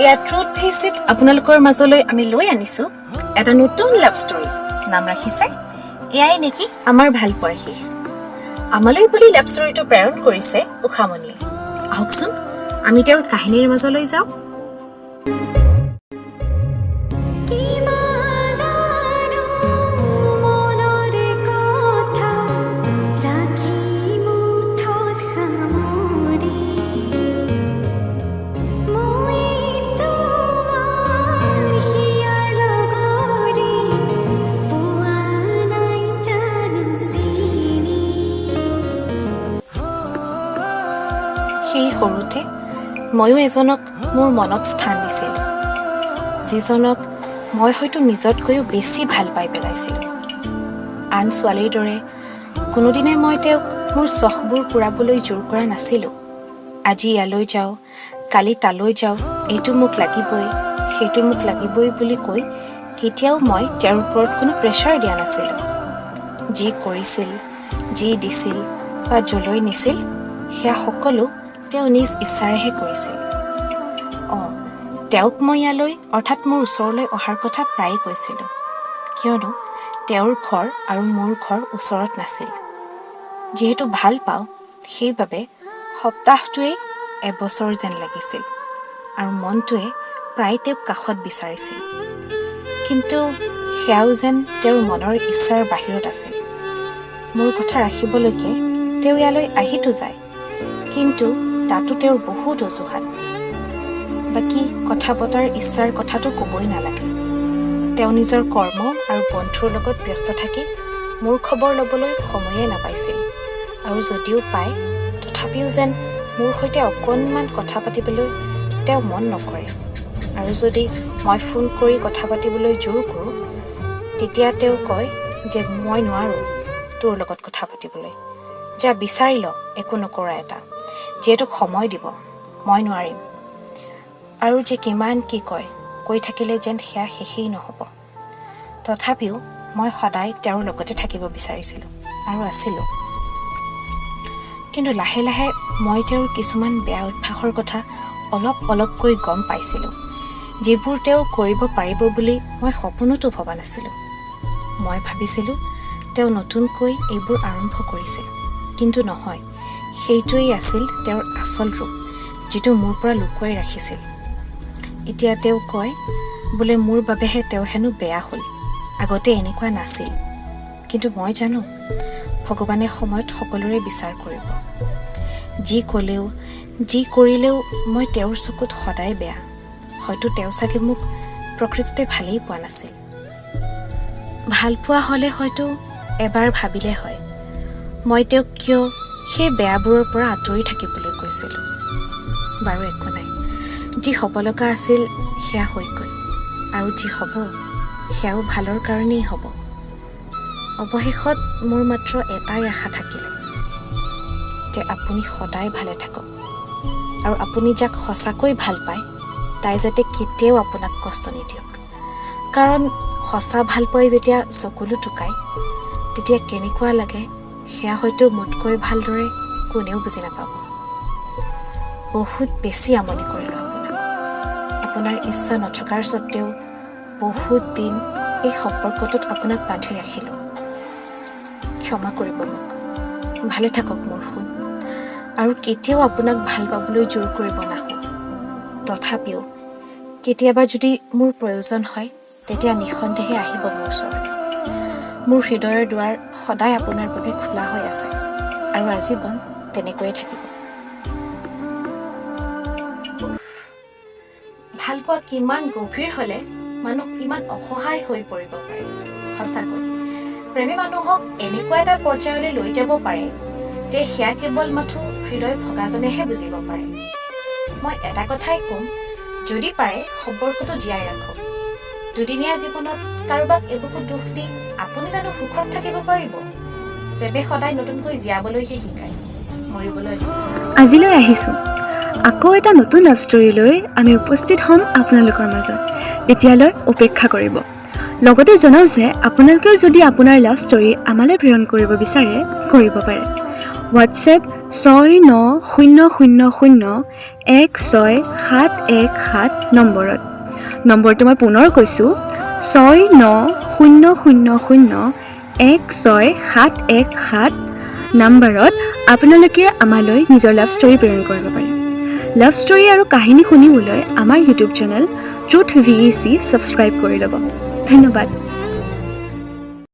এয়া truth visit আপোনালোকৰ মাজলৈ আমি লৈ আনিছো এটা নতুন লাভ ষ্টৰী। নাম ৰাখিছে এয়াই নেকি আমাৰ ভালপোৱাৰ শেষ। আমালৈ বুলি লাভ ষ্টৰীটো প্ৰেৰণ কৰিছে উখামনিয়ে। আহকচোন আমি তেওঁৰ কাহিনীৰ মাজলৈ যাওঁ। সেই সৰুতে ময়ো এজনক মোৰ মনত স্থান দিছিলোঁ, যিজনক মই হয়তো নিজতকৈও বেছি ভাল পাই পেলাইছিলোঁ। আন ছোৱালীৰ দৰে কোনোদিনে মই তেওঁক মোৰ চখবোৰ পূৰাবলৈ জোৰ কৰা নাছিলোঁ। আজি ইয়ালৈ যাওঁ, কালি তালৈ যাওঁ, এইটো মোক লাগিবই, সেইটো মোক লাগিবই বুলি কৈ কেতিয়াও মই তেওঁৰ ওপৰত কোনো প্ৰেছাৰ দিয়া নাছিলোঁ। যি কৰিছিল, যি দিছিল বা যলৈ নিছিল সেয়া সকলো তেওঁ নিজ ইচ্ছাৰেহে কৰিছিল। তেওঁক মই ইয়ালৈ অৰ্থাৎ মোৰ ওচৰলৈ অহাৰ কথা প্ৰায়ে কৈছিলোঁ, কিয়নো তেওঁৰ ঘৰ আৰু মোৰ ঘৰ ওচৰত নাছিল। যিহেতু ভাল পাওঁ সেইবাবে সপ্তাহটোৱেই এবছৰ যেন লাগিছিল আৰু মনটোৱে প্ৰায় তেওঁক কাষত বিচাৰিছিল। কিন্তু সেয়াও যেন তেওঁৰ মনৰ ইচ্ছাৰ বাহিৰত আছিল। মোৰ কথা ৰাখিবলৈকে তেওঁ ইয়ালৈ আহিতো যায়, কিন্তু তাতো তেওঁৰ বহুত অজুহাত। বাকী কথা পতাৰ ইচ্ছাৰ কথাটো ক'বই নালাগে। তেওঁ নিজৰ কৰ্ম আৰু বন্ধুৰ লগত ব্যস্ত থাকি মোৰ খবৰ ল'বলৈ সময়ে নাপাইছিল, আৰু যদিও পায় তথাপিও যেন মোৰ সৈতে অকণমান কথা পাতিবলৈ তেওঁ মন নকৰে। আৰু যদি মই ফোন কৰি কথা পাতিবলৈ জোৰ কৰোঁ তেতিয়া তেওঁ কয় যে মই নোৱাৰোঁ তোৰ লগত কথা পাতিবলৈ, যা বিচাৰি ল একো নকৰা এটা, যিহেতু সময় দিব, মই নোৱাৰিম। আৰু যে কিমান কি কয়, কৈ থাকিলে যেন সেয়া শেষেই নহ'ব। তথাপিও মই সদায় তেওঁৰ লগতে থাকিব বিচাৰিছিলোঁ আৰু আছিলোঁ। কিন্তু লাহে লাহে মই তেওঁৰ কিছুমান বেয়া অভ্যাসৰ কথা অলপ অলপকৈ গম পাইছিলোঁ, যিবোৰ তেওঁ কৰিব পাৰিব বুলি মই সপোনতো ভবা নাছিলোঁ। মই ভাবিছিলোঁ তেওঁ নতুনকৈ এইবোৰ আৰম্ভ কৰিছে, কিন্তু নহয়, সেইটোৱেই আছিল তেওঁৰ আচল ৰূপ, যিটো মোৰ পৰা লুকুৱাই ৰাখিছিল। এতিয়া তেওঁ কয় বোলে মোৰ বাবেহে তেওঁ হেনো বেয়া হ'ল, আগতে এনেকুৱা নাছিল। কিন্তু মই জানো ভগৱানে সময়ত সকলোৰে বিচাৰ কৰিব। যি ক'লেও যি কৰিলেও মই তেওঁৰ চকুত সদায় বেয়া। হয়তো তেওঁ চাগে মোক প্ৰকৃততে ভালেই পোৱা নাছিল। ভাল পোৱা হ'লে হয়তো এবাৰ ভাবিলে হয় মই তেওঁক কিয় সেই বেয়াবোৰৰ পৰা আঁতৰি থাকিবলৈ কৈছিলোঁ। বাৰু একো নাই, যি হ'ব লগা আছিল সেয়া হৈ গ'ল, আৰু যি হ'ব সেয়াও ভালৰ কাৰণেই হ'ব। অৱশেষত মোৰ মাত্ৰ এটাই আশা থাকিলে যে আপুনি সদায় ভালে থাকক, আৰু আপুনি যাক সঁচাকৈ ভাল পায় তাই যাতে কেতিয়াও আপোনাক কষ্ট নিদিয়ক। কাৰণ সঁচা ভাল পাই যেতিয়া চকুলো টুকায় তেতিয়া কেনেকুৱা লাগে সেয়া হয়তো মোতকৈ ভালদৰে কোনেও বুজি নাপাব। বহুত বেছি আমনি কৰিলোঁ আপোনাক। আপোনাৰ ইচ্ছা নথকাৰ স্বত্বেও বহুত দিন এই সম্পৰ্কটোত আপোনাক বান্ধি ৰাখিলোঁ। ক্ষমা কৰিব মোক। ভালে থাকক মোৰ সোণ, আৰু কেতিয়াও আপোনাক ভাল পাবলৈ জোৰ কৰিব নাহোঁ। তথাপিও কেতিয়াবা যদি মোৰ প্ৰয়োজন হয় তেতিয়া নিঃসন্দেহে আহিব মোৰ ওচৰলৈ। মোৰ হৃদয়ৰ দুৱাৰ সদায় আপোনাৰ বাবে খোলা হৈ আছে, আৰু আজীৱন তেনেকৈয়ে থাকিব। ভাল পোৱা কিমান গভীৰ হ'লে মানুহ ইমান অসহায় হৈ পৰিব পাৰে। সঁচাকৈ প্ৰেমে মানুহক এনেকুৱা এটা পৰ্যায়লৈ লৈ যাব পাৰে যে সেয়া কেৱল মাথো হৃদয় ভগাজনেহে বুজিব পাৰে। মই এটা কথাই ক'ম, যদি পাৰে সম্পৰ্কটো জীয়াই ৰাখক। দুদিনীয়া জীৱনত কাৰোবাক এবুকু দুখ দি আপুনি জানো সুখত থাকিব পাৰিব? প্ৰেমে সদায় নতুনকৈ জীয়াবলৈহে শিকায়, মৰিবলৈ। আজিলৈ আহিছোঁ। আকৌ এটা নতুন লাভ ষ্টৰী লৈ আমি উপস্থিত হ'ম আপোনালোকৰ মাজত। এতিয়ালৈ অপেক্ষা কৰিব। লগতে জনাওঁ যে আপোনালোকেও যদি আপোনাৰ লাভ ষ্টৰী আমালৈ প্ৰেৰণ কৰিব বিচাৰে কৰিব পাৰে। হোৱাটছএপ 69000161717 নম্বৰত। নম্বৰটো মই পুনৰ কৈছোঁ 69000161717 নম্বৰত আপোনালোকে আমালৈ নিজৰ লাভ ষ্টৰী প্ৰেৰণ কৰিব পাৰে। লাভ ষ্টৰী আৰু কাহিনী শুনিবলৈ আমাৰ YouTube channel truth VEC subscribe কৰি ল'ব। ধন্যবাদ।